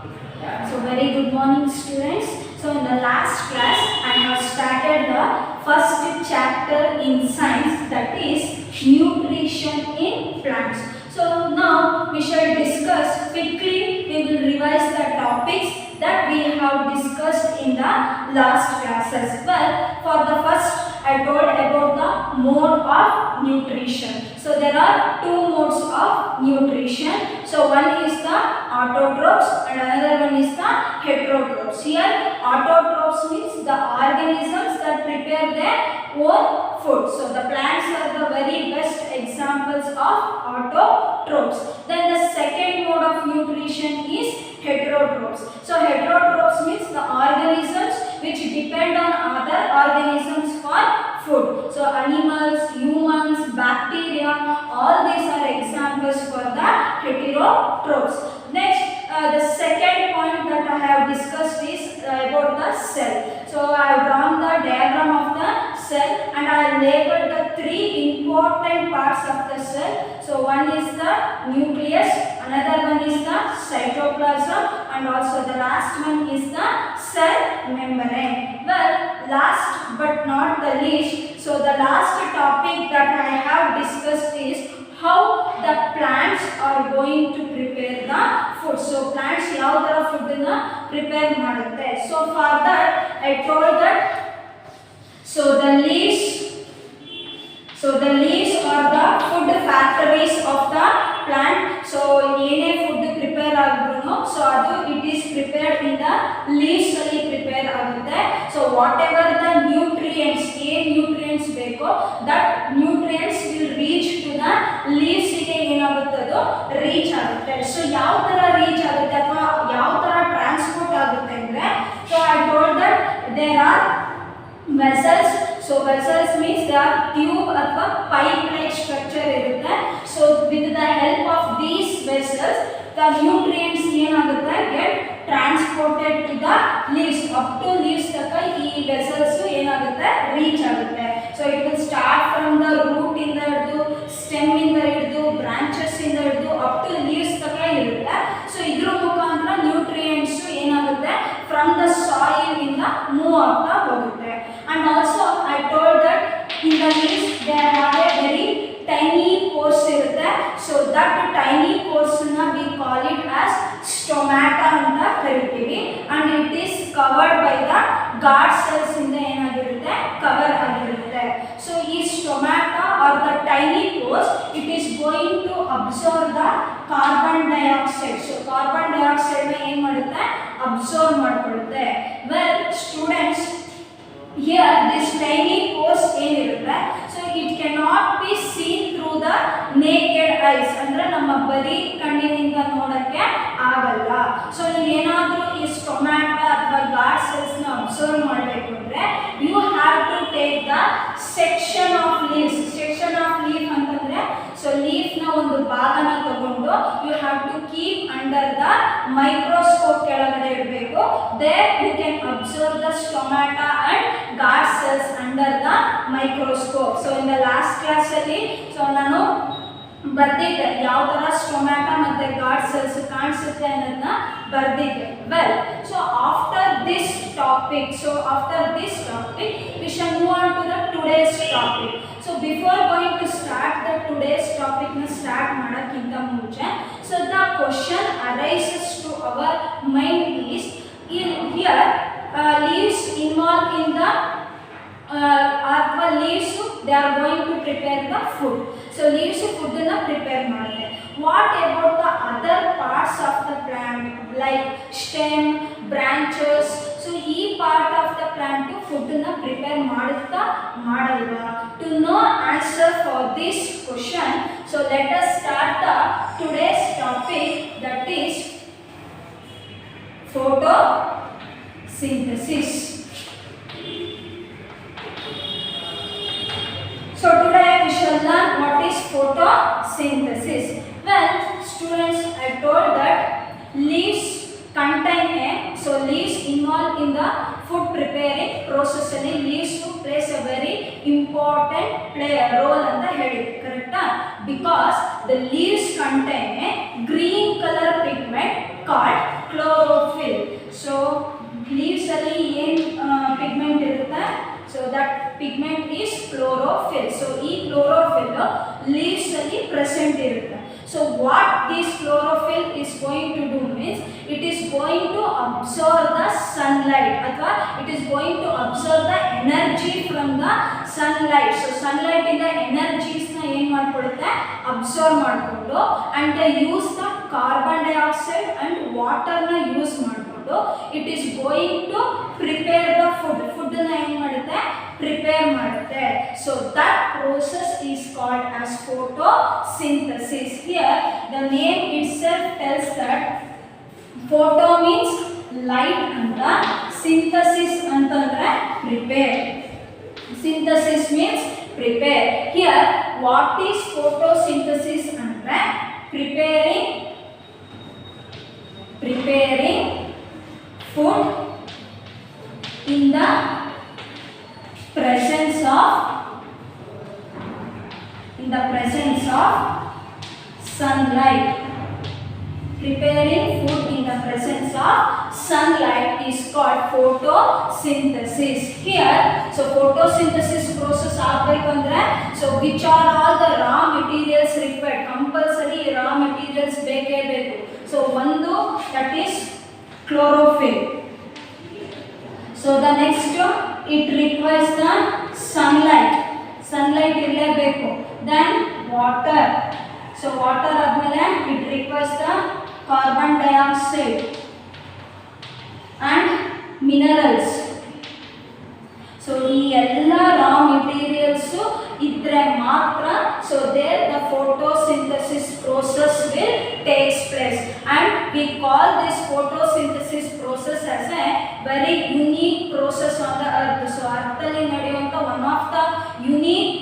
So very good morning students. So in the last class I have started the first chapter in science, that is nutrition in plants. So now we shall discuss quickly, we will revise the topics that we have discussed in the last class as well. For the first I told about the mode of nutrition. So there are two modes of nutrition. So one is the autotrophs and another one is the heterotrophs. Here autotrophs means the organisms that prepare their own food. So the plants are the very best examples of autotrophs. Then the second mode of nutrition is heterotrophs. So heterotrophs means the organisms which depend on other organisms for food. So animals, humans, bacteria, all these are examples for the heterotrophs. Next, the second point that I have discussed is about the cell. So I have drawn the diagram of the cell and I have labeled the three important parts of the cell. So one is the nucleus, another one is the cytoplasm, and also the last one is the cell membrane. Well, last but not the least, so the last topic that I have discussed is how the plants are going to prepare the food. So plants ಯಾವ ತರ food ಅನ್ನು prepare ಮಾಡುತ್ತೆ. So for that I told that the leaves are the food factories of the plant. So ಏನೇ food prepare ಆದ್ರೂ so ಅದು it is prepared in the leaves ಅಲ್ಲಿ prepare ಆಗುತ್ತೆ. So whatever the nutrients nutrients ಬೇಕೋ that nutrients will reach to the leaves ಗೆ ಏನಾಗುತ್ತೆ ಅದು reach ಆಗುತ್ತೆ. So ಯಾವ ತರ reach ಆಗುತ್ತೆ ಅಥವಾ ಯಾವ ತರ ಟ್ರಾನ್ಸ್ಪೋರ್ಟ್ ಆಗುತ್ತೆ ಅಂದ್ರೆ so I told that there are vessels. So vessels means they are tube ಅಥವಾ pipe like structure ಇರುತ್ತೆ. So with the help of these vessels the nutrients ಏನಾಗುತ್ತೆ get transported to the leaves. Up to leaves ತನಕ ಈ vessels ಏನಾಗುತ್ತೆ reach ಆಗುತ್ತೆ. So it will start from the root ಇಂದ ಹಿಡಿದು stem ಇಂದ ಹಿಡಿದು branches ಇಂದ ಹಿಡಿದು up to leaves ತನಕ ಇರುತ್ತೆ. So ಇದ್ರ ಮುಖಾಂತರ nutrients ಏನಾಗುತ್ತೆ from the soil ಇಂದ move ಆಗ್ತಾ ಹೋಗುತ್ತೆ. And also I told that in the leaves they have a very tiny pores irutte. So that tiny pores na we call it as stomata anta karitivi, and it is covered by the guard cells inda enagirutte cover agirutte. So ee stomata or the tiny pores it is going to absorb the carbon dioxide. So carbon dioxide na ಏನು ಮಾಡುತ್ತೆ absorb ಮಾಡ್ಕೊಳ್ಳುತ್ತೆ. Well students, here this tiny pores ಏನಿರುತ್ತೆ so it cannot be seen through the naked eyes. ಅಂದ್ರೆ ನಮ್ಮ ಬರೀ ಕಣ್ಣಿನಿಂದ ನೋಡಕ್ಕೆ ಆಗಲ್ಲ. So ಏನಾದರೂ ಈ ಸ್ಟೊಮ್ಯಾಟಾ ಅಥವಾ ಗಾರ್ಡ್ ಸೆಲ್ಸ್ ನ ಅಬ್ಸರ್ವ್ ಮಾಡಬೇಕು ಅಂದ್ರೆ you have to take the section of leaves. Section of leaf ಅಂತಂದ್ರೆ ಸೊ ಲೀಫ್ ನ ಒಂದು ಭಾಗನ ತಗೊಂಡು you have to keep under the microscope ಕೆಳಗಡೆ ಇಡಬೇಕು. There you can observe the stomata and guard cells under the microscope. So in the last class ಅಲ್ಲಿ so ನಾನು ಬರ್ದಿದ್ದೆ ಯಾವ ತರ ಸ್ಟೊಮ್ಯಾಟಾ ಮತ್ತೆ ಗಾರ್ಡ್ ಸೆಲ್ಸ್ ಕಾಣಿಸುತ್ತೆ ಅನ್ನೋದನ್ನ ಬರ್ದಿದ್ದೆ. Well, so after this topic we shall move on to the today's topic. So before going to start the today's topic na start ಮಾಡಕ್ಕಿಂತ ಮುಂಚೆ so the question arises to our mind is here leaves involved in the leaves they are going to prepare the food. So leaves food na prepare ಮಾಡುತ್ತೆ. What about the other parts of the plant like stem, branches? So ಈ part of the plant food na prepare ಮಾಡುತ್ತಾ ಮಾಡಲ್ವಾ? To know answer for this question, so let us start the today's topic, that is photosynthesis. So today we shall learn what is photosynthesis. Well students, I told that leaves contain so leaves involved in the food preparing process ಅಲ್ಲಿ leaves plays a very important role ಅಂತ ಹೇಳಿ ಕರೆಕ್ಟಾ? Because the leaves contain a green color pigment called chlorophyll. chlorophyll. So ಈ chlorophyll leaves ಅಲ್ಲಿ present ಇರುತ್ತೆ. So what this chlorophyll is going to do means it is going to absorb the sunlight ಅಥವಾ it is going to absorb the energy from the sunlight. So sunlight ಇಂದ energies ನ ಏನು ಮಾಡ್ಕೊಳ್ಳುತ್ತೆ, observe ಮಾಡಿಕೊಂಡು and they use the carbon dioxide and water ನ use ಮಾಡಿಕೊಂಡು it is going to prepare the food ನ ಏನು ಮಾಡುತ್ತೆ, prepare ಮಾಡುತ್ತೆ. So that process is called as photosynthesis. Here the name itself tells that photo means light and the synthesis ಅಂತಂದ್ರೆ prepare. Synthesis means prepare. Here what is photosynthesis ಅಂದ್ರೆ preparing food in the presence of sunlight. Preparing food in the presence of sunlight is called photosynthesis. Here, so photosynthesis process agbekanದ್ರೆ, so which are all the raw materials required? Compulsory raw materials ಬೇಕೇ ಬೇಕು. So ಒಂದು that is chlorophyll. So the next it requires the sunlight ಇರಲೇಬೇಕು. Then water. So water ಆದ್ಮೇಲೆ it requires the carbon dioxide and minerals. So ಈ ಎಲ್ಲ raw materials ಇದ್ರೆ ಮಾತ್ರ so there the photosynthesis process will takes place, and we call this photosynthesis process as a very unique process on the earth. So earth ಅಲ್ಲಿ ನಡೆಯುವಂತ one of the unique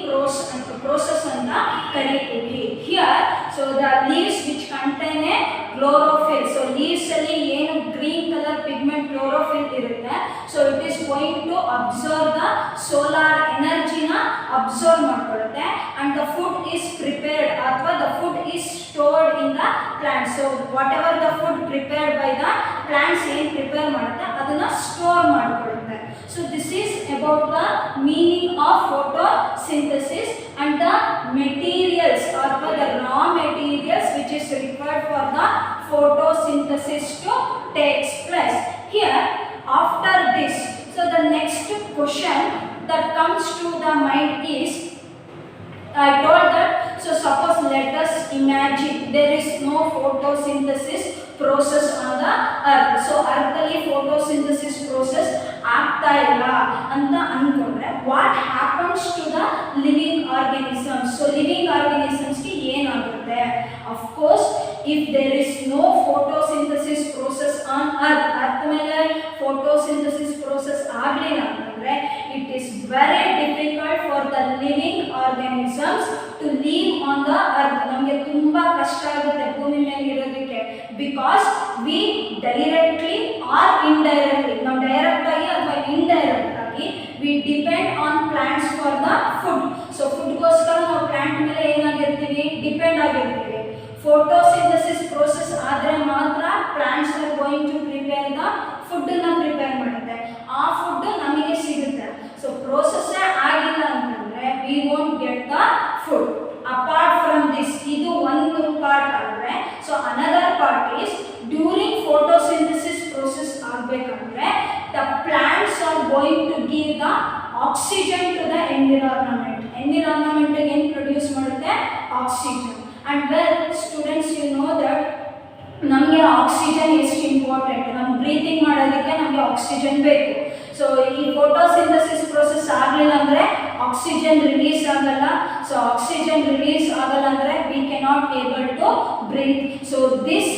process ಅಂತ ಕರೀತೀವಿ. Here so the leaves which contain a chlorophyll, so leaves ಅಲ್ಲಿ ಏನು green color pigment chlorophyll ಇರುತ್ತೆ, so it is going to absorb the solar energy ನ absorb ಮಾಡ್ಕೊಳ್ಳುತ್ತೆ, and the food is prepared ಅಥವಾ the food is stored in the plant. So whatever the food prepared by the plants ಏನು prepare ಮಾಡುತ್ತೆ ಅದನ್ನ store ಮಾಡ್ಕೊಳ್ಳುತ್ತೆ. So this is about the meaning of photosynthesis and the materials or the raw materials which is required for the photosynthesis to takes place. Here after this, so the next question that comes to the mind is, I told that, so suppose let us imagine there is no photosynthesis process on the earth. So earth ಅಲ್ಲಿ photosynthesis process ಆಗ್ತಾ ಇಲ್ಲ ಅಂತ ಅನ್ಕೊಂಡ್ರೆ what happens to the living organisms? So living organisms ಗೆ ಏನಾಗುತ್ತೆ? Of course if there is no photosynthesis process on earth ಮೇಲೆ photosynthesis process ಆಗಲಿಲ್ಲ ಅಂತಂದ್ರೆ it is very difficult for the living organisms to live on the earth. ನಮಗೆ ತುಂಬಾ ಕಷ್ಟ ಆಗುತ್ತೆ ಭೂಮಿ ಮೇಲೆ ಇರೋದಕ್ಕೆ, because we directly or indirectly, ನಾವು ಡೈರೆಕ್ಟ್ ಆಗಿ ಅಥವಾ ಇಂಡೈರೆಕ್ಟ್ ಆಗಿ we depend on plants for the food. So food ಗೋಸ್ಕರ ನಾವು ಪ್ಲಾಂಟ್ ಮೇಲೆ ಏನಾಗಿರ್ತೀವಿ, ಡಿಪೆಂಡ್ ಆಗಿರ್ತೀವಿ. photosynthesis process ಆದರೆ ಮಾತ್ರ plants are going to prepare the food ನ ಪ್ರಿಪೇರ್ ಮಾಡುತ್ತೆ, ಆ ಫುಡ್ ನಮಗೆ ಸಿಗುತ್ತೆ. ಸೊ ಪ್ರೋಸೆಸ್ ಆಗಿಲ್ಲ ಅಂತಂದ್ರೆ we won't get the food. Apart from this, ಇದು ಒಂದು ಪಾರ್ಟ್ ಆದ್ರೆ, so another part is during photosynthesis process ಆಗಬೇಕಂದ್ರೆ the plants are going to give the oxygen to the environment. Environment again produce ಮಾಡುತ್ತೆ oxygen. And well students, you know that ನಮಗೆ oxygen ಎಷ್ಟು important, ನಮ್ಮ breathing ಮಾಡೋದಕ್ಕೆ ನಮಗೆ oxygen ಬೇಕು. So ಈ photosynthesis process ಆಗಲಿಲ್ಲ ಅಂದರೆ ಆಕ್ಸಿಜನ್ ರಿಲೀಸ್ ಆಗಲ್ಲ. ಸೊ ಆಕ್ಸಿಜನ್ ರಿಲೀಸ್ ಆಗಲ್ಲ ಅಂದರೆ we cannot able to breathe. So this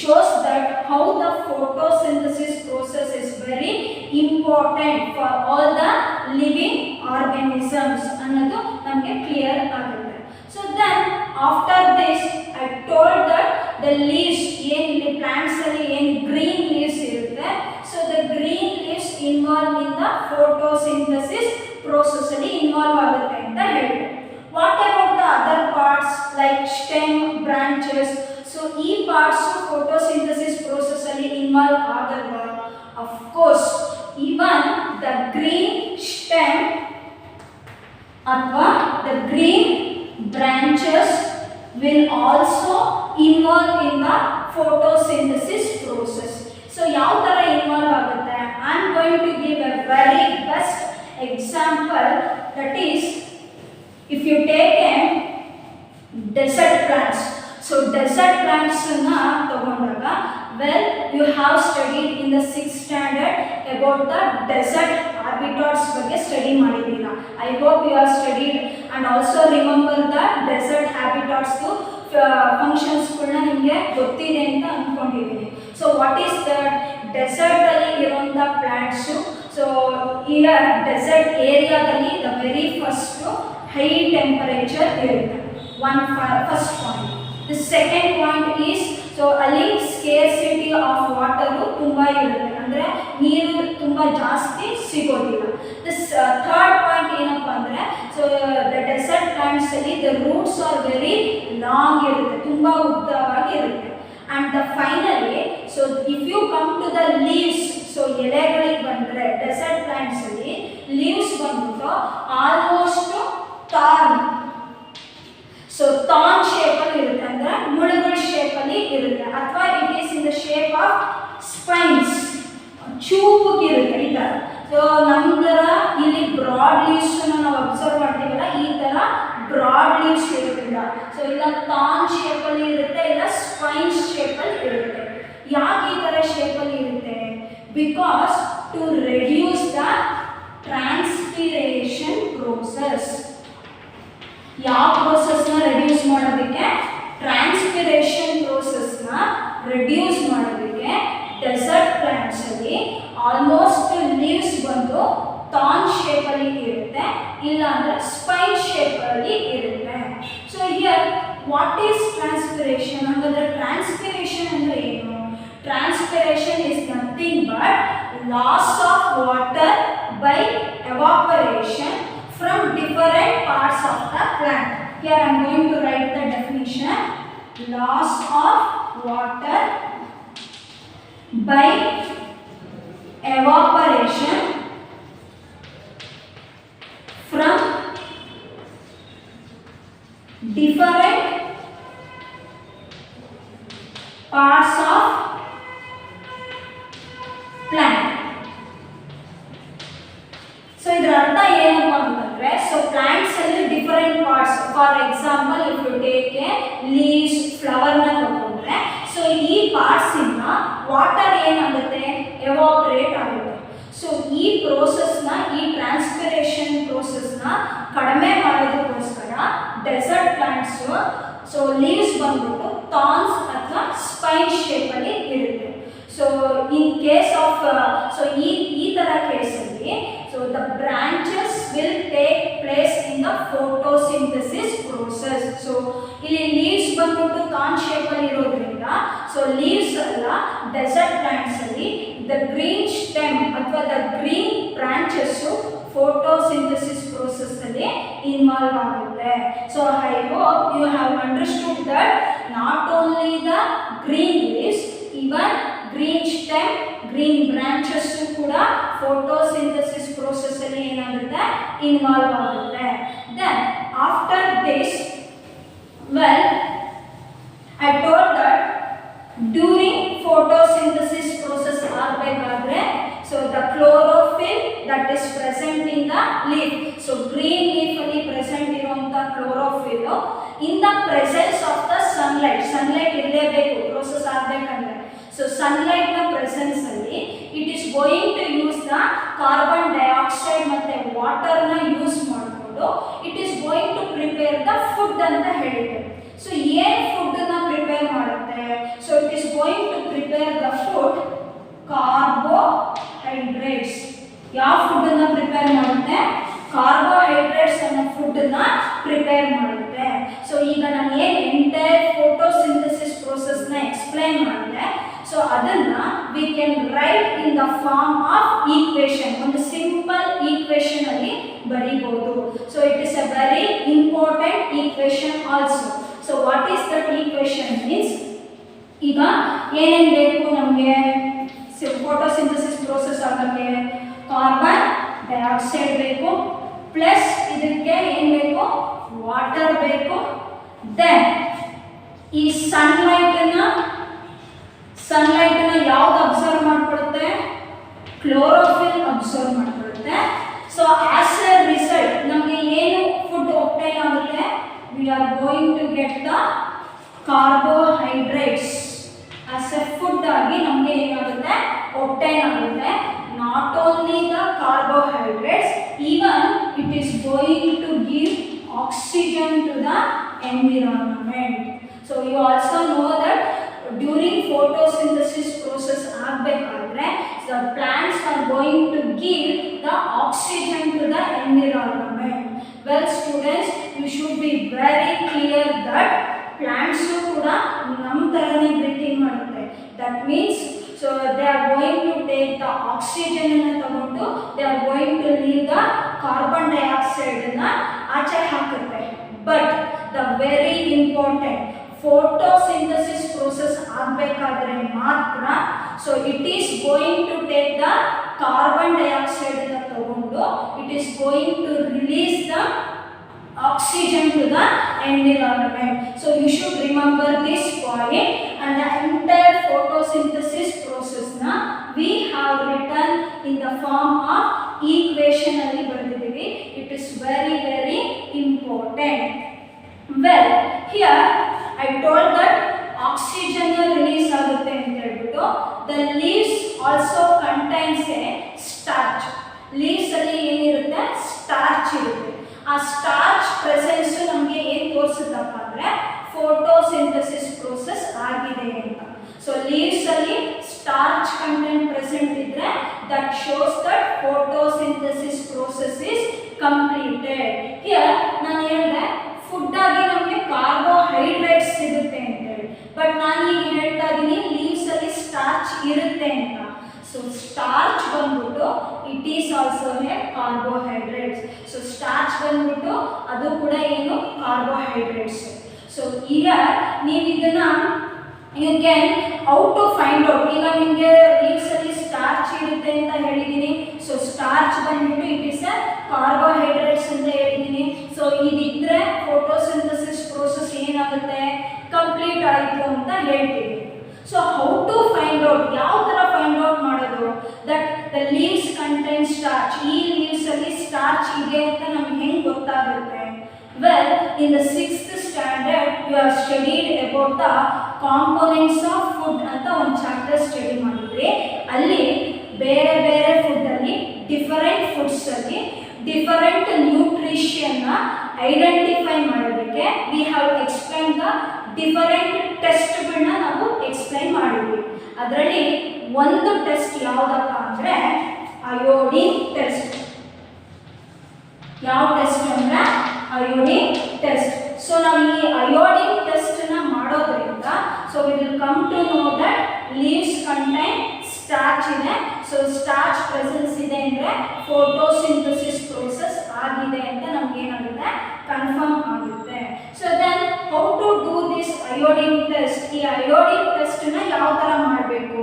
shows that how the photosynthesis process is very important for all the living organisms ಅನ್ನೋದು ನಮಗೆ ಕ್ಲಿಯರ್ ಆಗುತ್ತೆ. So then after this I told that the leaves in plants ಅಲ್ಲಿ ಏನು green leaves ಇರುತ್ತೆ, so the green leaves involved in the photosynthesis process ಅಲ್ಲಿ involve ಆಗುತ್ತೆ ಅಂತ ಹೇಳಿದೆ. What about the other parts like stem, branches? So ಈ parts photosynthesis process ಅಲ್ಲಿ involve ಆಗಲ್ವಾ? Of course, even the green stem involve in the photosynthesis process. So ಯಾವ ಥರ involve ಆಗುತ್ತೆ? I am going to give a very best example, that is if you take a desert plants. So desert ಪ್ಲಾಂಟ್ಸನ್ನ ತಗೊಂಡಾಗ, well you have studied in the 6th standard about the desert habitats ಬಗ್ಗೆ study ಮಾಡಿದ್ದೀರಾ. I hope you are studied and also remember the desert ಹ್ಯಾಬಿಟಾಟ್ಸ್ದು ಫಂಕ್ಷನ್ಸ್ಗಳನ್ನ ನಿಮಗೆ ಗೊತ್ತಿದೆ ಅಂತ ಅಂದ್ಕೊಂಡಿದ್ದೀನಿ. So what is that? ಡೆಸರ್ಟಲ್ಲಿ ಇರುವಂಥ ಪ್ಲ್ಯಾಂಟ್ಸು. ಸೊ ಈಗ ಡೆಸರ್ಟ್ ಏರಿಯಾದಲ್ಲಿ the very first high temperature ಇರುತ್ತೆ, first point. The second point is, so ಅಲ್ಲಿ ಸ್ಕೇರ್ಸಿಟಿ ಆಫ್ ವಾಟರು ತುಂಬ ಇರುತ್ತೆ, ಅಂದರೆ ನೀರು ತುಂಬ ಜಾಸ್ತಿ ಸಿಗೋದಿಲ್ಲ. ದಿಸ್ ಥರ್ಡ್ ಪಾಯಿಂಟ್ ಏನಪ್ಪ ಅಂದರೆ, ಸೊ ದ ಡೆಸರ್ಟ್ ಪ್ಲಾಂಟ್ಸಲ್ಲಿ the roots are very long ಇರುತ್ತೆ, ತುಂಬ ಉದ್ದವಾಗಿ ಇರುತ್ತೆ. And the finally, so if you come to the leaves, so ಎಲೆಗಳಿಗೆ ಬಂದರೆ ಡೆಸರ್ಟ್ ಪ್ಲಾಂಟ್ಸಲ್ಲಿ ಲೀವ್ಸ್ ಬಂದ್ಬಿಟ್ಟು ಆಲ್ಮೋಸ್ಟ್ ಟಾರ್ನ್, ಸೊ ಥಾರ್ನ್ ಶೇಪಲ್ಲಿ ಇರುತ್ತೆ, ಅಂದರೆ ಮುಳುಗುಳ ಶೇಪಲ್ಲಿ ಇರುತ್ತೆ, ಅಥವಾ it is in the shape of spines, ಚೂಪಗಿರುತ್ತೆ ಈ ಥರ. ಸೊ ನಮ್ಮ ಥರ ಇಲ್ಲಿ ಬ್ರಾಡ್ ಲೀವ್ಸನ್ನು ನಾವು ಅಬ್ಸರ್ವ್ ಮಾಡ್ತೀವಲ್ಲ, ಈ ಥರ ಬ್ರಾಡ್ ಲೀವ್ಸ್ ಇರೋದಿಲ್ಲ. ಸೊ ಇಲ್ಲ ಥಾರ್ನ್ ಶೇಪಲ್ಲಿ ಇರುತ್ತೆ, ಇಲ್ಲ ಸ್ಪೈನ್ಸ್ ಶೇಪಲ್ಲಿ ಇರುತ್ತೆ. ಯಾಕೆ ಈ ಥರ ಶೇಪಲ್ಲಿ ಇರುತ್ತೆ? Because to reduce the transpiration process. ಯಾವ ಪ್ರೋಸೆಸ್ನ ರೆಡ್ಯೂಸ್ ಮಾಡೋದಕ್ಕೆ? ಟ್ರಾನ್ಸ್ಪಿರೇಷನ್ ಪ್ರೋಸೆಸ್ನ ರೆಡ್ಯೂಸ್ ಮಾಡೋದಕ್ಕೆ ಡೆಸರ್ಟ್ ಪ್ಲಾಂಟ್ಸಲ್ಲಿ ಆಲ್ಮೋಸ್ಟ್ ಲೀವ್ಸ್ ಬಂದು ಥಾರ್ನ್ ಶೇಪಲ್ಲಿ ಇರುತ್ತೆ, ಇಲ್ಲ ಅಂದರೆ ಸ್ಪೈನ್ ಶೇಪಲ್ಲಿ ಇರುತ್ತೆ. So here what is transpiration? ಹಾಗಾದರೆ ಟ್ರಾನ್ಸ್ಪಿರೇಷನ್ ಅಂದರೆ ಏನು? Transpiration is nothing but loss of water by evaporation from different parts of the plant. Here I am going to write the definition. Loss of water by evaporation from different parts of plant. So ಇದರ ಅರ್ಥ ಏನಪ್ಪ ಅಂತಂದರೆ, so ಪ್ಲಾಂಟ್ಸಲ್ಲಿ different parts, for example if you take a leaves, ಫ್ಲವರ್ನ ತಗೊಂಡ್ರೆ, so ಈ ಪಾರ್ಟ್ಸಿಂದ water ಏನಾಗುತ್ತೆ? ಎವಾಪರೇಟ್ ಆಗುತ್ತೆ. ಸೊ ಈ ಪ್ರೋಸೆಸ್ನ, ಈ ಟ್ರಾನ್ಸ್ಪಿರೇಷನ್ ಪ್ರೋಸೆಸ್ನ ಕಡಿಮೆ ಮಾಡೋದಕ್ಕೋಸ್ಕರ ಡೆಸರ್ಟ್ ಪ್ಲಾಂಟ್ಸು, ಸೊ ಲೀವ್ಸ್ ಬಂದ್ಬಿಟ್ಟು ಥಾರ್ನ್ಸ್ ಅಥವಾ ಸ್ಪೈನ್ ಶೇಪಲ್ಲಿ ಇರುತ್ತೆ. So in case of, so ಈ ಥರ ಕೇಸಲ್ಲಿ, so the branches will take place in the photosynthesis process. So ಇಲ್ಲಿ ಲೀವ್ಸ್ ಬಂದ್ಬಿಟ್ಟು ಥಾರ್ನ್ ಶೇಪಲ್ಲಿ ಇರೋದ್ರಿಂದ, ಸೊ ಲೀವ್ಸ್ ಅಲ್ಲ, ಡೆಸರ್ಟ್ ಪ್ಲಾಂಟ್ಸಲ್ಲಿ ದ ಗ್ರೀನ್ ಸ್ಟೆಮ್ ಅಥವಾ ದ ಗ್ರೀನ್ ಬ್ರಾಂಚಸ್ಸು ಫೋಟೋಸಿಂಥಸಿಸ್ ಪ್ರೋಸೆಸ್ಸಲ್ಲಿ ಇನ್ವಾಲ್ವ್ ಆಗುತ್ತೆ. So I hope you have understood that not only the green leaves, even green stem, green branches ಕೂಡ ಫೋಟೋಸಿಂಥಸಿಸ್ ಪ್ರೋಸೆಸ್ಸಲ್ಲಿ ಏನಾಗುತ್ತೆ? ಇನ್ವಾಲ್ವ್ ಆಗುತ್ತೆ. Then after this, well I told that during photosynthesis process ಆಗಬೇಕಾದ್ರೆ, so the chlorophyll that is present in the leaf, so green ಲೀಫಲ್ಲಿ present ಇರುವಂಥ chlorophyll in the presence of the sunlight, sunlight ಇರಲೇಬೇಕು process ಆಗಬೇಕಂದ್ರೆ. So ಸನ್ಲೈಟ್ನ ಪ್ರೆಸೆನ್ಸಲ್ಲಿ it is going to use the carbon dioxide ಮತ್ತು ವಾಟರ್ನ use ಮಾಡಿಕೊಂಡು it is going to prepare the food ಅಂತ ಹೇಳಿದೆ. ಸೊ ಏನು ಫುಡ್ಡನ್ನು ಪ್ರಿಪೇರ್ ಮಾಡುತ್ತೆ? So it is going to prepare the food carbohydrates. ಯಾವ ಫುಡ್ಡನ್ನು ಪ್ರಿಪೇರ್ ಮಾಡುತ್ತೆ? ಕಾರ್ಬೋಹೈಡ್ರೇಟ್ಸ್ ಅನ್ನೋ ಫುಡ್ಡನ್ನು ಪ್ರಿಪೇರ್ ಮಾಡುತ್ತೆ. ಸೊ ಈಗ ನಾನು ಏನು ಎಂಟೈರ್ ಫೋಟೋಸಿಂಥಸಿಸ್ ಪ್ರೋಸೆಸ್ನ ಎಕ್ಸ್ಪ್ಲೈನ್ ಮಾಡಿದೆ, ಸೊ ಅದನ್ನು we can write in the form of equation, ಒಂದು ಸಿಂಪಲ್ ಈಕ್ವೇಷನ್ ಅಲ್ಲಿ ಬರೀಬಹುದು. So it is a very important equation also. So what is that equation means, ಈಗ ಏನೇನು ಬೇಕು ನಮಗೆ ಫೋಟೋಸಿಂಥಸಿಸ್ ಪ್ರೋಸೆಸ್ ಆಗೋಕ್ಕೆ? ಕಾರ್ಬನ್ ಡೈಆಕ್ಸೈಡ್ ಬೇಕು, ಪ್ಲಸ್ ಇದಕ್ಕೆ ಏನು ಬೇಕು? ವಾಟರ್ ಬೇಕು. ದೆನ್ ಈ ಸನ್ಲೈಟನ್ನು ಯಾವ್ದು ಅಬ್ಸರ್ವ್ ಮಾಡ್ಕೊಳುತ್ತೆ? ಕ್ಲೋರೋಫಿಲ್ ಅಬ್ಸರ್ವ್ ಮಾಡ್ಕೊಳುತ್ತೆ. ಸೊ ಆಸ್ ಎ ರಿಸಲ್ಟ್ ನಮಗೆ ಏನು ಫುಡ್ ಒಬ್ಟೈನ್ ಆಗುತ್ತೆ? We are going to get the carbohydrates as a food ಆಗಿ ನಮಗೆ ಏನಾಗುತ್ತೆ? ಒಬ್ಟೈನ್ ಆಗುತ್ತೆ. Not only the carbohydrates, even it is going to give oxygen to the environment. So you also know that during photosynthesis process ಆಗಬೇಕಾದ್ರೆ the plants are going to give the oxygen to the environment. Well students, you should be very clear that plants kuda nam tarane breathing madutte. That means so they are going to take the oxygen anna tagondu they are going to leave the carbon dioxide na aache hakutte. But the very important photosynthesis process ಆಗಬೇಕಾದ್ರೆ ಮಾತ್ರ so it is going to take the carbon dioxide ಅನ್ನು ತಗೊಂಡು it is going to release the oxygen to the environment. So you should remember this point, and the entire photosynthesis process na we have written in the form of equation alli bardidivi. It is very very important. Well, here I told that oxygen release ಆಗುತ್ತೆ ಅಂತ ಹೇಳ್ಬಿಟ್ಟು the leaves also contains a starch. leaves ಅಲ್ಲಿ ಏನಿರುತ್ತೆ? starch ಇರುತ್ತೆ. ಆ starch presence ನಮಗೆ ಏನು ತೋರಿಸುತ್ತಪ್ಪ ಅಂದ್ರೆ photosynthesis process ಆಗಿದೆ ಅಂತ. so leaves ಅಲ್ಲಿ starch content present ಇದ್ರೆ that shows that photosynthesis process is completed. here ನಾನು ಹೇಳಿದೆ ಫುಡ್ ಆಗಿ ನಮಗೆ ಕಾರ್ಬೋಹೈಡ್ರೇಟ್ಸ್ ಸಿಗುತ್ತೆ ಅಂತ ಹೇಳಿ, ಬಟ್ ನಾನು ಈಗ ಹೇಳ್ತಾ ಇದ್ದೀನಿ ಲೀವ್ಸ್ ಅಲ್ಲಿ ಸ್ಟಾರ್ಚ್ ಇರುತ್ತೆ ಅಂತ. ಸೊ ಸ್ಟಾರ್ಚ್ ಬಂದ್ಬಿಟ್ಟು it is also a carbohydrates. So starch ಬಂದ್ಬಿಟ್ಟು ಅದು ಕೂಡ ಏನು? ಕಾರ್ಬೋಹೈಡ್ರೇಟ್ಸ್. ಸೊ ಈಗ ನೀವು ಇದನ್ನ you can how to find out. ಈಗ ನಿಮಗೆ ಲೀವ್ಸ್ ಅಲ್ಲಿ ಸ್ಟಾರ್ಚ್ ಇರುತ್ತೆ ಅಂತ ಹೇಳಿದ್ದೀನಿ. ಸೊ ಸ್ಟಾರ್ಚ್ ಬಂದ್ಬಿಟ್ಟು ಇಟ್ ಇಸ್ ಅ ಕಾರ್ಬೋಹೈಡ್ರೇಟ್ಸ್ ಅಂತ ಹೇಳಿದ್ದೀನಿ. ಸೊ ಇದಿದ್ರೆ ಫೋಟೋಸಿಂಥಸಿಸ್ ಪ್ರೋಸೆಸ್ ಏನಾಗುತ್ತೆ? ಕಂಪ್ಲೀಟ್ ಆಯಿತು ಅಂತ ಹೇಳ್ತೀವಿ. So how to find out, ಯಾವ ಥರ ಫೈಂಡ್ ಔಟ್ ಮಾಡೋದು? That the leaves contain starch. ಈ ಲೀವ್ಸ್ ಅಲ್ಲಿ ಸ್ಟಾರ್ಚ್ ಇದೆ ಅಂತ ನಮ್ಗೆ ಹೆಂಗೆ ಗೊತ್ತಾಗುತ್ತೆ? Well, in the 6th standard you have studied about the components of food ಅಂತ ಒಂದು ಚಾಪ್ಟರ್ ಸ್ಟಡಿ ಮಾಡಿದ್ರಿ. ಅಲ್ಲಿ ಬೇರೆ ಬೇರೆ ಫುಡ್ ಅಲ್ಲಿ ಡಿಫರೆಂಟ್ ಫುಡ್ಸ್ ಅಲ್ಲಿ ಡಿಫರೆಂಟ್ ನ್ಯೂಟ್ರಿಷನ್ ಐಡೆಂಟಿಫೈ ಮಾಡೋದಕ್ಕೆ we have explain the different ಟೆಸ್ಟ್ಗಳನ್ನ ನಾವು ಎಕ್ಸ್ಪ್ಲೈನ್ ಮಾಡಿದ್ವಿ. ಅದರಲ್ಲಿ ಒಂದು ಟೆಸ್ಟ್ ಯಾವುದಪ್ಪ ಅಂದರೆ ಅಯೋಡಿನ್ ಟೆಸ್ಟ್. ಯಾವ ಟೆಸ್ಟ್ ಅಂದರೆ ಅಯೋಡಿನ್ ಟೆಸ್ಟ್. ಸೊ ನಾವು ಈ ಅಯೋಡಿನ್ ಟೆಸ್ಟನ್ನು ಮಾಡೋದ್ರಿಂದ so we will come to know that leaves contain starch ಇದೆ. ಸೊ ಸ್ಟಾರ್ಚ್ ಪ್ರೆಸೆನ್ಸ್ ಇದೆ ಅಂದರೆ ಫೋಟೋಸಿಂಥಸಿಸ್ ಪ್ರೋಸೆಸ್ ಆಗಿದೆ ಅಂತ ನಮ್ಗೆ ಏನಾಗುತ್ತೆ? ಕನ್ಫರ್ಮ್ ಆಗುತ್ತೆ. So then how to do this iodine test. ಈ ಅಯೋಡಿನ್ ಟೆಸ್ಟನ್ನ ಯಾವ ಥರ ಮಾಡಬೇಕು?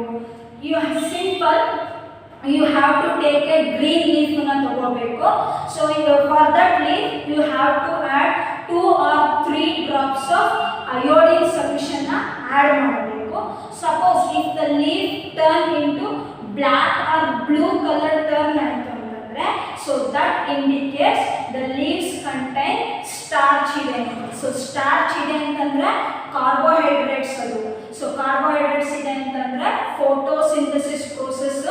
You simple you have to take a green leaf na ತಗೋಬೇಕು. so for that leaf you have to add 2 or 3 drops of iodine solution na add ಮಾಡಬೇಕು. suppose if the leaf turn into black or blue color turn ಆಯ್ತು ಅಂತಂದ್ರೆ so that indicates the leaves contain starch ಇದೆ ಅಂತ. so starch ಇದೆ ಅಂತಂದ್ರೆ carbohydrates ಅದು. So carbohydrates ಇದೆ ಅಂತಂದ್ರೆ ಫೋಟೋಸಿಂಥಸಿಸ್ ಪ್ರೋಸೆಸ್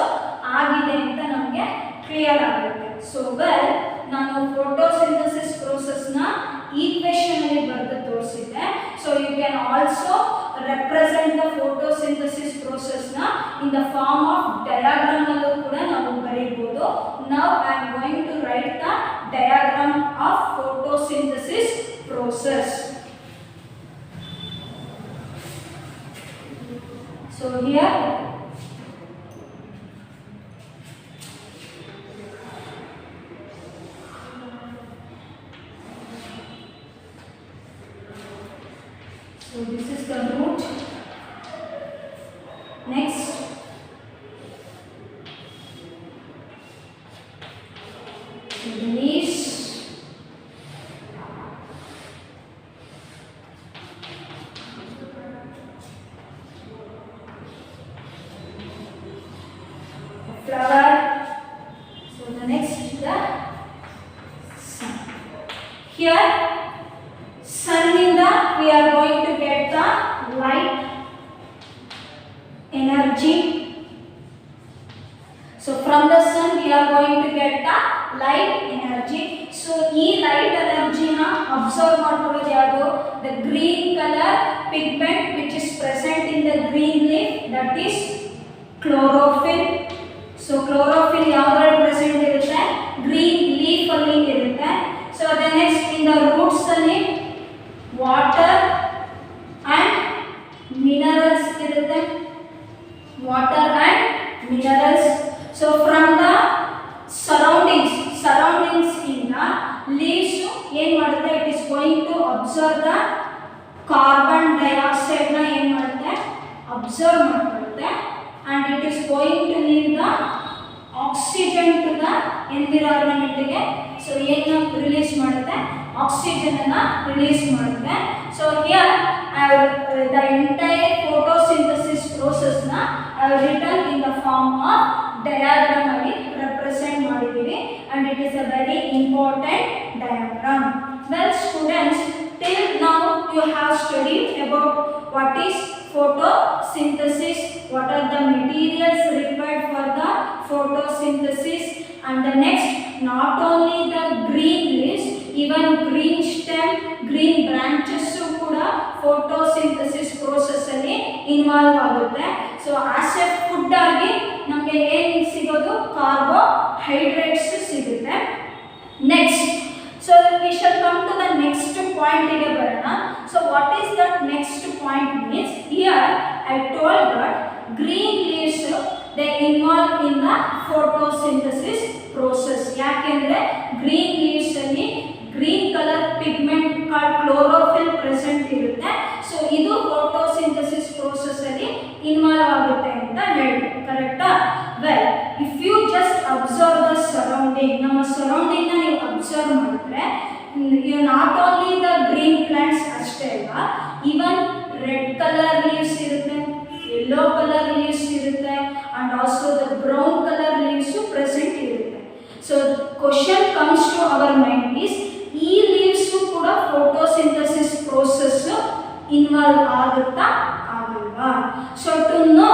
ಆಗಿದೆ ಅಂತ ನಮಗೆ ಕ್ಲಿಯರ್ ಆಗುತ್ತೆ. ಸೊ ವೆಲ್, ನಾನು ಫೋಟೋಸಿಂಥಸಿಸ್ ಪ್ರೋಸೆಸ್ನ ಈಕ್ವೇಷನ್ ಅಲ್ಲಿ ಬರೆದು ತೋರಿಸಿದ್ದೆ. So you can also represent the photosynthesis ಪ್ರೋಸೆಸ್ನ in the form of diagram ಅಲ್ಲೂ ಕೂಡ ನಾವು ಬರೀಬಹುದು. Now I am going to write the diagram of photosynthesis process. So here so this is the root. Next so the leaves, flower. So the next is the sun. Here sun inda we are going to get the light energy. So from the sun we are going to get the light energy. So e light energy na observe ಮಾಡ್ಕೊಳ್ಳೋದು ಯಾವುದು? The green color pigment which is present in the green leaf, that is chlorophyll. So chlorophyll ಯಾವ್ದ್ರಲ್ಲಿ present ಇರುತ್ತೆ? Green leaf ಅಲ್ಲಿ ಇರುತ್ತೆ. So the next in the roots ಅಲ್ಲಿ water and minerals irutte, water and minerals. So from the surroundings inda leaves ಏನು ಮಾಡುತ್ತೆ? It is going to observe the carbon dioxide na ಏನು ಮಾಡುತ್ತೆ? Observe ಮಾಡುತ್ತೆ, and it is going to leave the oxygen to the environment ಗೆ. So ಏನು release ಮಾಡುತ್ತೆ? Oxygen ಅನ್ನು release ಮಾಡುತ್ತೆ. So here I have the entire photosynthesis process na I have written in the form of diagram ಅಲ್ಲಿ represent ಮಾಡಿದ್ದೀವಿ, and it is a very important diagram. Well students, till now you have studied about what is photosynthesis, what are the materials required for the photosynthesis, and the next not only the green leaves, even green stem, green branches ಕೂಡ photosynthesis process ಅಲ್ಲಿ involve ಆಗುತ್ತೆ. So as a food ಆಗಿ ನಮಗೆ ಏನು ಸಿಗೋದು? Carbohydrates ಸಿಗುತ್ತೆ. Next, so we shall come to the next point ಗೆ ಬರೋಣ. So what is that next point means? Here I told that green leaves they involve in the photosynthesis process. ಯಾಕೆಂದ್ರೆ green leaves ಅಲ್ಲಿ green color pigment called chlorophyll present ಇರುತ್ತೆ. ಸೊ ಇದು photosynthesis process ಅಲ್ಲಿ involve ಆಗುತ್ತೆ ಅಂತ ಹೇಳಿದ್ರು, ಕರೆಕ್ಟಾ? Well, if you just observe the surrounding, ನಮ್ಮ ಸರೌಂಡಿಂಗ್ ನ ನೀವು ಅಬ್ಸರ್ವ್ ಮಾಡಿದ್ರೆ you not only the green plants ಅಷ್ಟೇ ಅಲ್ಲ, ಈವನ್ ರೆಡ್ ಕಲರ್ ಲೀವ್ಸ್ ಇರುತ್ತೆ, yellow ಕಲರ್ ಲೀವ್ಸ್ ಇರುತ್ತೆ, and also the brown colour leaves present ಇರುತ್ತೆ. So question comes to our mind is, ಈ ಲೀವ್ಸ್ ಕೂಡ ಫೋಟೋಸಿಂಥಸಿಸ್ ಪ್ರೋಸೆಸ್ ಇನ್ವಾಲ್ವ್ ಆಗುತ್ತಾ ಆಗಲ್ವಾ? So to know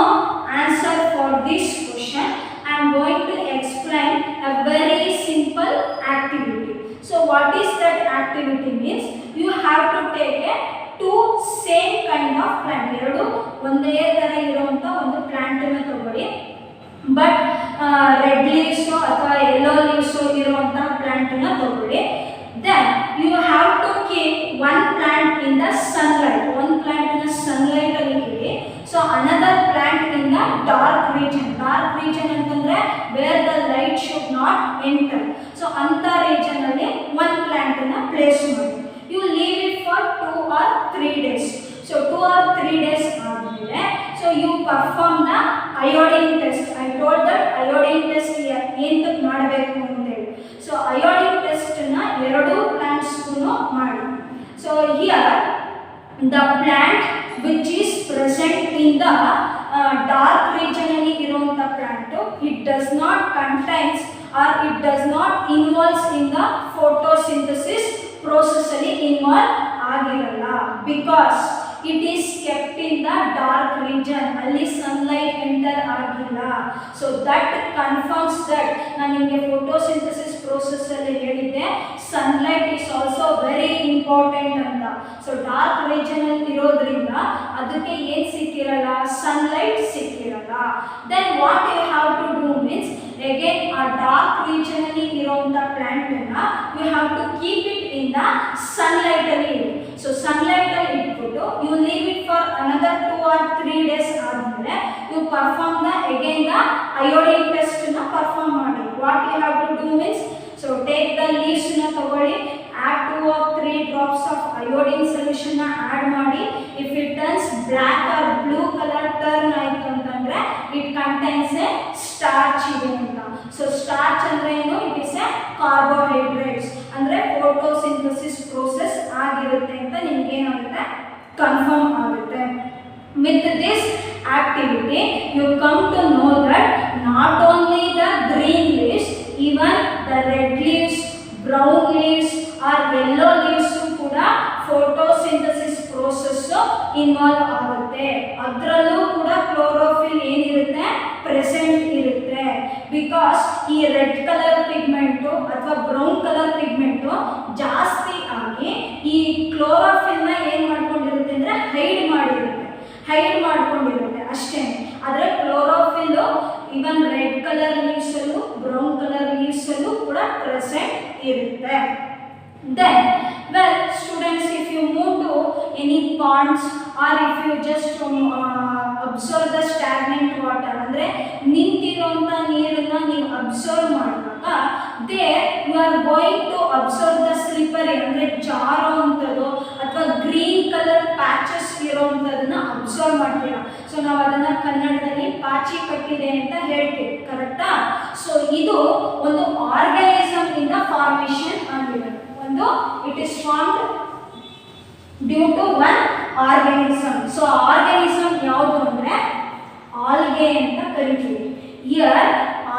answer for this question I am going to explain a very simple activity. So what is that activity means? You have to take a two same kind of plant. ಎರಡು ಒಂದೇ ತರ ಇರುವಂತ ಒಂದು plant ಅನ್ನು ತಗೊಳ್ಳಿ, but red leaves ಅಥವಾ yellow leaves ಇರುವಂತ plant ಅನ್ನು ತಗೊಳ್ಳಿ. Then you have to keep one plant in the sunlight. One plant in the sunlight ಅಲ್ಲಿ ಇಡಿ. So another plant in the dark region. Dark region ಅಂತಂದ್ರೆ where the light should not enter. So anta region ಅಲ್ಲಿ one plant ಅನ್ನು place ಮಾಡಿ. You leave it for 2 or 3 days. So 2 or 3 days ಆದ್ಮೇಲೆ so you perform the iodine test. I told that iodine test ಏನಕ್ಕೆ ಮಾಡಬೇಕು ಅಂತ ಹೇಳಿ. So iodine test ನ ಎರಡು plants ಗೂ ಮಾಡಿ. So here the plant which is present in the dark region ಅಲ್ಲಿ ಇರುವಂತ plant, it does not contains or it does not involves in the photosynthesis process ಅಲ್ಲಿ involve ಆಗಿರಲ್ಲ, because it is kept in the dark region. ಅಲ್ಲಿ sunlight enter ಆಗಿಲ್ಲ. So that confirms that ನಾನು ನಿಮಗೆ photosynthesis process ಅಲ್ಲಿ ಹೇಳಿದ್ದೆ sunlight is also very important ಅಂತ. So dark region ಅಲ್ಲಿ ಇರೋದ್ರಿಂದ ಅದಕ್ಕೆ ಏನು ಸಿಕ್ಕಿರಲ್ಲ? sunlight ಸಿಕ್ಕಿರಲ್ಲ. Then what you have to do means, again a dark region ಅಲ್ಲಿ ಇರುವಂತ plant ಅನ್ನ you have to keep it in the sunlight ಅಲ್ಲಿ. So sunlight ಅಲ್ಲಿ ಇಟ್ಬಿಟ್ಟು you leave it for another 2 or 3 days ಆದ್ಮೇಲೆ you perform the again the iodine test ನ perform ಮಾಡಿ. What you have to do means, so take the leaves ನ ತಗೊಳ್ಳಿ, add 2 or 3 drops of iodine solution ನ add ಮಾಡಿ. If it turns black or blue color turn ಆಯ್ತು ಅಂತಂದ್ರೆ it contains a starch ಇದೆ ಅಂತ. So starch ಅಂದ್ರೆ ಏನು? It is a carbohydrates, ಅಂದ್ರೆ photosynthesis process ಆಗಿರುತ್ತೆ ಅಂತ ನಿಮಗೆ ಏನಾಗುತ್ತೆ? ಕನ್ಫರ್ಮ್ ಆಗುತ್ತೆ. With this activity you come to know that not only the red leaves, brown leaves or yellow leaves ಕೂಡ ಫೋಟೋಸಿಂಥಸಿಸ್ ಪ್ರೋಸೆಸ್ ಇನ್ವಾಲ್ವ್ ಆಗುತ್ತೆ. ಅದರಲ್ಲೂ ಕೂಡ ಕ್ಲೋರೋಫಿಲ್ ಏನಿರುತ್ತೆ ಪ್ರೆಸೆಂಟ್ ಇರುತ್ತೆ. ಬಿಕಾಸ್ ಈ ರೆಡ್ ಕಲರ್ ಪಿಗ್ಮೆಂಟು ಅಥವಾ ಬ್ರೌನ್ ಕಲರ್ ಪಿಗ್ಮೆಂಟು ಜಾಸ್ತಿ ಆಗಿ ಈ ಕ್ಲೋರೋಫಿಲ್ನ ಏನು ಮಾಡ್ಕೊಂಡಿರುತ್ತೆ ಅಂದರೆ ಹೈಡ್ ಮಾಡ್ಕೊಂಡಿರುತ್ತೆ ಅಷ್ಟೇ. ಆದರೆ ಕ್ಲೋರೋಫಿಲ್ ಇವನ್ ರೆಡ್ ಕಲರ್ ಲೀವ್ಸಲ್ಲೂ ಬ್ರೌನ್ ಕಲರ್ ಲೀವ್ಸಲ್ಲೂ ಕೂಡ ಪ್ರೆಸೆಂಟ್ ಇರುತ್ತೆ. Then, well, students, if you move to any ponds or if you just observe the stagnant water, ಅಂದರೆ ನಿಂತಿರುವಂಥ ನೀರನ್ನು ನೀವು ಅಬ್ಸರ್ವ್ ಮಾಡುವಾಗ there you are going to observe the slippery ಅಂದರೆ ಜಾರುವಂಥದ್ದು ಅಥವಾ green colour patches ಇರೋವಂಥದ್ದನ್ನ observe ಮಾಡ್ತೀರಾ. So ನಾವು ಅದನ್ನು ಕನ್ನಡದಲ್ಲಿ ಪಾಚಿ ಕಟ್ಟಿದೆ ಅಂತ ಹೇಳ್ತೀವಿ, ಕರೆಕ್ಟಾ? ಸೊ ಇದು ಒಂದು ಆರ್ಗನಿಸಮ್ ಇಂದ ಫಾರ್ಮೇಷನ್ ಆಗಿರುತ್ತೆ. It is formed due to one organism. So organism ಯಾವುದು ಅಂದ್ರೆ algae ಅಂತ ಕರಿತೀವಿ. Here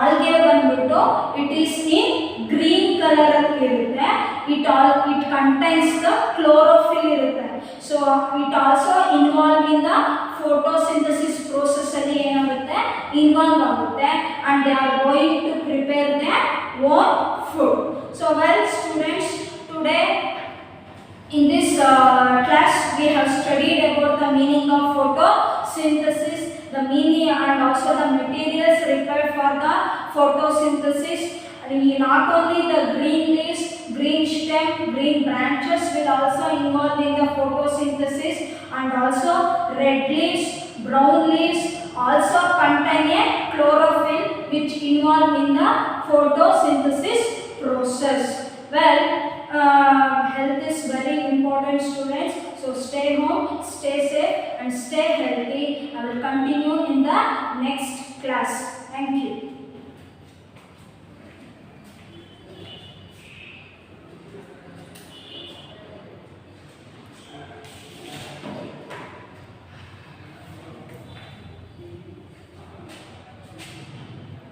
algae ಬಂದ್ಬಿಟ್ಟು it is in green color ಇರುತ್ತೆ. It contains the chlorophyll ಇರುತ್ತೆ. So it also involved in the photosynthesis process ಅಲ್ಲಿ ಏನಾಗುತ್ತೆ ಇನ್ವಾಲ್ವ್ ಆಗುತ್ತೆ and they are going to prepare their own food. So well students, today in this class we have studied about the meaning of photosynthesis, the meaning and also the materials required for the photosynthesis. Not only the green leaves, green stem, green branches will also involve in the photosynthesis, and also red leaves, brown leaves also contain a chlorophyll which involve in the photosynthesis process. Well, health is very important students, so stay home, stay safe and stay healthy. I will continue in the next class.